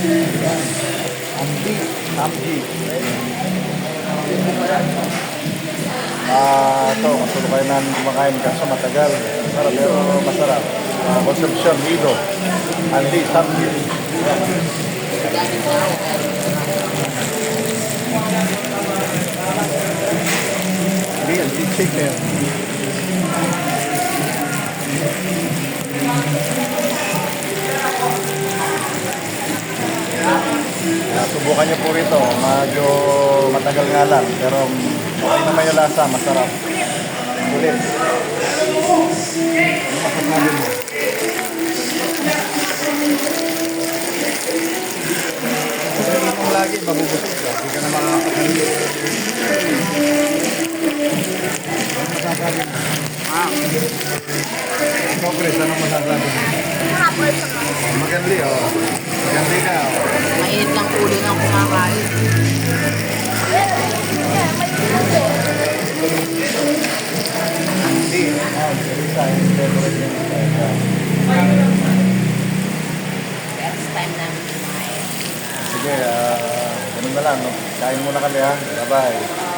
Yan. Amdi. Amdi. Ito, masulo kayo namin kumakain kaso matagal. Masarap pero masarap. Consumption, Nido. Amdi, Amdi. Amdi chicken. Subukan niyo po rito. Medyo matagal nga lang. Pero okay naman yung lasa. Masarap. Ulit. Ano masasabi mo? Pero kung lagi, mabubusog ka. Hindi ka na makakakalit. Ano masasabi mo? Ikaw, Chris, ano masasabi mo? Magandi, oh. Magandi ka, oh. Mainit lang ulo ng kumakain. Hindi. Isa, yung favorite niya isa. First time namin kumain. Sige, ganun na lang, no? Kain muna kami, ha? Bye-bye.